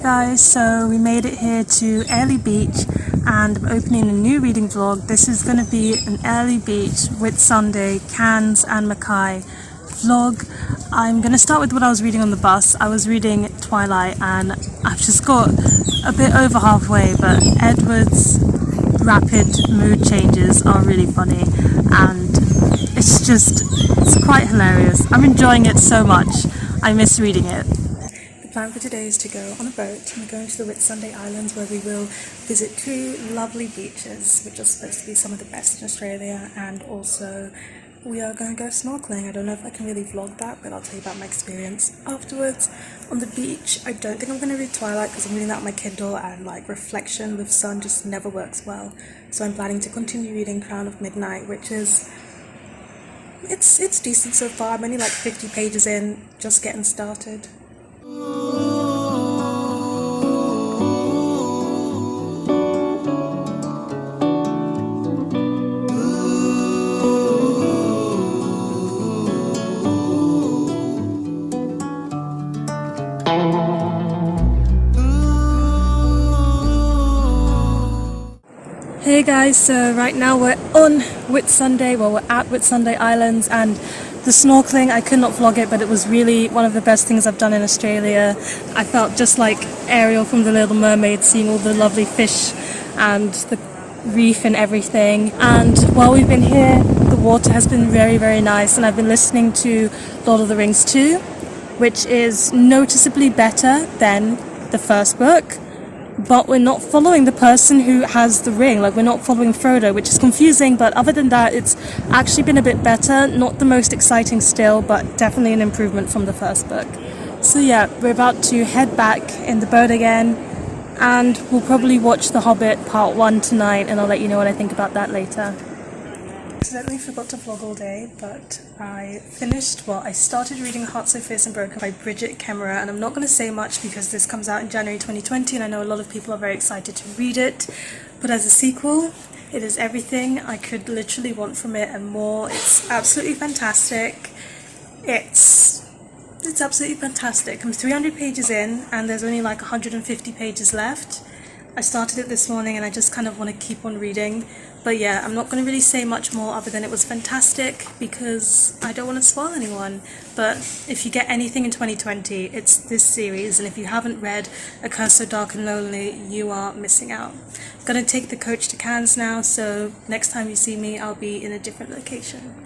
guys, so we made it here to Early Beach and I'm opening a new reading vlog. This is going to be an Early Beach with Sunday, Cairns and Mackay vlog. I'm going to start with what I was reading on the bus. I was reading Twilight and I've just got a bit over halfway, but Edward's rapid mood changes are really funny and it's quite hilarious. I'm enjoying it so much. I miss reading it. The plan for today is to go on a boat and we're going to the Whitsunday Islands where we will visit two lovely beaches which are supposed to be some of the best in Australia, and also we are going to go snorkeling. I don't know if I can really vlog that, but I'll tell you about my experience afterwards. On the beach, I don't think I'm going to read Twilight because I'm reading that on my Kindle and like reflection with sun just never works well. So I'm planning to continue reading Crown of Midnight, which is it's decent so far. I'm only like 50 pages in, just getting started. Hey guys, so right now we're on Whitsunday, well we're at Whitsunday Islands, and the snorkeling, I could not vlog it, but it was really one of the best things I've done in Australia. I felt just like Ariel from The Little Mermaid, seeing all the lovely fish and the reef and everything. And while we've been here, the water has been very, very nice, and I've been listening to Lord of the Rings 2, which is noticeably better than the first book. But we're not following the person who has the ring, like we're not following Frodo, which is confusing, but other than that it's actually been a bit better. Not the most exciting still, but definitely an improvement from the first book. So yeah, we're about to head back in the boat again, and we'll probably watch The Hobbit Part 1 tonight, and I'll let you know what I think about that later. I accidentally forgot to vlog all day, but I started reading Heart So Fierce and Broken by Bridget Kemmerer, and I'm not going to say much because this comes out in January 2020 and I know a lot of people are very excited to read it, but as a sequel, it is everything I could literally want from it and more. It's absolutely fantastic. It's absolutely fantastic. I'm 300 pages in and there's only like 150 pages left. I started it this morning and I just kind of want to keep on reading. But yeah, I'm not going to really say much more other than it was fantastic because I don't want to spoil anyone. But if you get anything in 2020, it's this series, and if you haven't read A Curse So Dark and Lonely, you are missing out. I'm going to take the coach to Cairns now, so next time you see me, I'll be in a different location.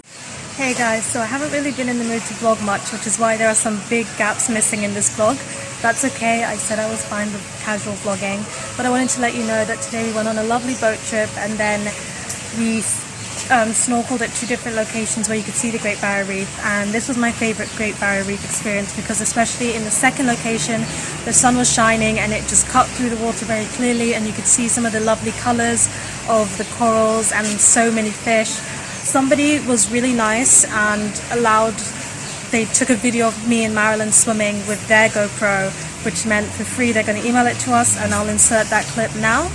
Hey guys, so I haven't really been in the mood to vlog much, which is why there are some big gaps missing in this vlog. That's okay, I said I was fine with casual vlogging, but I wanted to let you know that today we went on a lovely boat trip and then we snorkeled at two different locations where you could see the Great Barrier Reef, and this was my favourite Great Barrier Reef experience because especially in the second location the sun was shining and it just cut through the water very clearly and you could see some of the lovely colours of the corals and so many fish. Somebody was really nice and they took a video of me and Marilyn swimming with their GoPro, which meant for free they're going to email it to us, and I'll insert that clip now.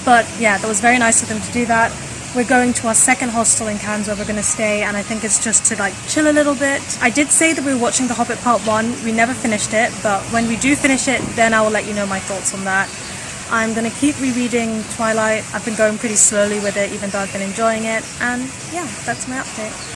But yeah, that was very nice of them to do that. We're going to our second hostel in Cairns where we're going to stay, and I think it's just to like chill a little bit. I did say that we were watching The Hobbit Part 1. We never finished it, but when we do finish it, then I will let you know my thoughts on that. I'm going to keep rereading Twilight. I've been going pretty slowly with it, even though I've been enjoying it, and yeah, that's my update.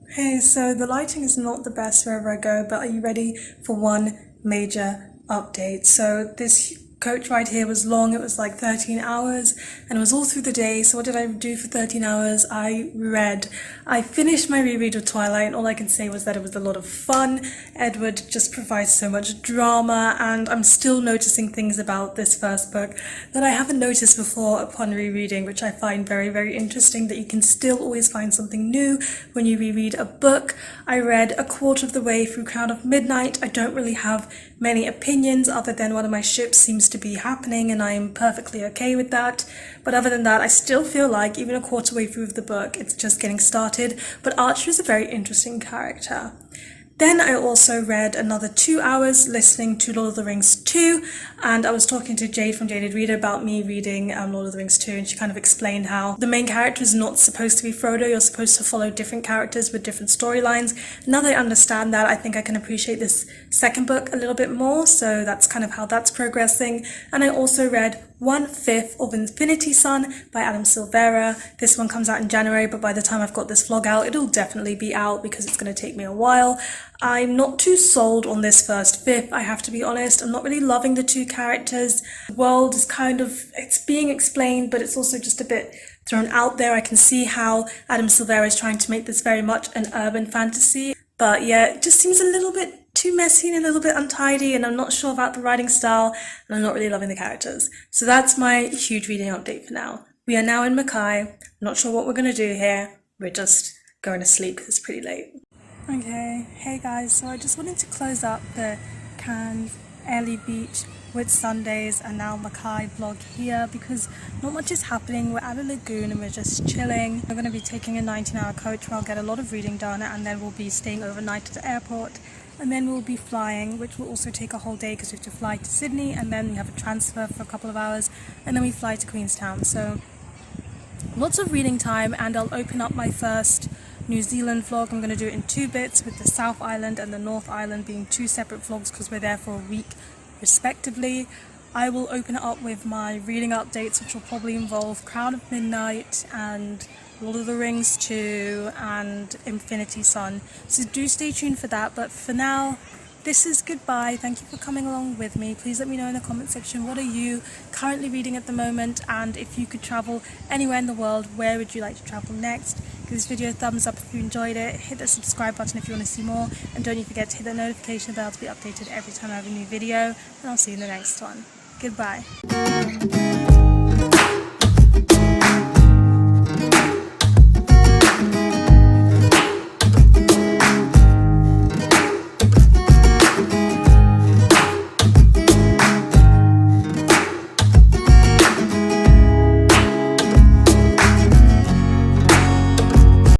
Hey, so the lighting is not the best wherever I go, but are you ready for one major update? So this coach ride here was long. It was like 13 hours and it was all through the day. So what did I do for 13 hours? I read. I finished my reread of Twilight and all I can say was that it was a lot of fun. Edward just provides so much drama, and I'm still noticing things about this first book that I haven't noticed before upon rereading, which I find very, very interesting, that you can still always find something new when you reread a book. I read a quarter of the way through Crown of Midnight. I don't really have many opinions other than one of my ships seems to be happening and I'm perfectly okay with that. But other than that, I still feel like even a quarter way through the book, it's just getting started. But Archer is a very interesting character. Then I also read another 2 hours listening to Lord of the Rings 2, and I was talking to Jade from Jaded Reader about me reading Lord of the Rings 2, and she kind of explained how the main character is not supposed to be Frodo, you're supposed to follow different characters with different storylines. Now that I understand that, I think I can appreciate this second book a little bit more, so that's kind of how that's progressing. And I also read 1/5 of Infinity Sun by Adam Silvera. This one comes out in January, but by the time I've got this vlog out, it'll definitely be out because it's going to take me a while. I'm not too sold on this first fifth, I have to be honest. I'm not really loving the two characters. The world is kind of, it's being explained, but it's also just a bit thrown out there. I can see how Adam Silvera is trying to make this very much an urban fantasy. But yeah, it just seems a little bit too messy and a little bit untidy, and I'm not sure about the writing style, and I'm not really loving the characters. So that's my huge reading update for now. We are now in Mackay. I'm not sure what we're going to do here. We're just going to sleep because it's pretty late. Okay, hey guys, so I just wanted to close up the Cannes, Airlie Beach, Whit Sundays and now Mackay vlog here because not much is happening. We're at a lagoon and we're just chilling. We're going to be taking a 19-hour coach where I'll get a lot of reading done, and then we'll be staying overnight at the airport, and then we'll be flying, which will also take a whole day because we have to fly to Sydney, and then we have a transfer for a couple of hours, and then we fly to Queenstown. So lots of reading time, and I'll open up my first New Zealand vlog. I'm going to do it in 2 bits, with the South Island and the North Island being 2 separate vlogs because we're there for a week respectively. I will open it up with my reading updates, which will probably involve Crown of Midnight and Lord of the Rings 2 and Infinity Sun. So do stay tuned for that, but for now, this is goodbye. Thank you for coming along with me. Please let me know in the comment section, what are you currently reading at the moment, and if you could travel anywhere in the world, where would you like to travel next? Give this video a thumbs up if you enjoyed it, hit the subscribe button if you want to see more, and don't you forget to hit the notification bell to be updated every time I have a new video, and I'll see you in the next one. Goodbye.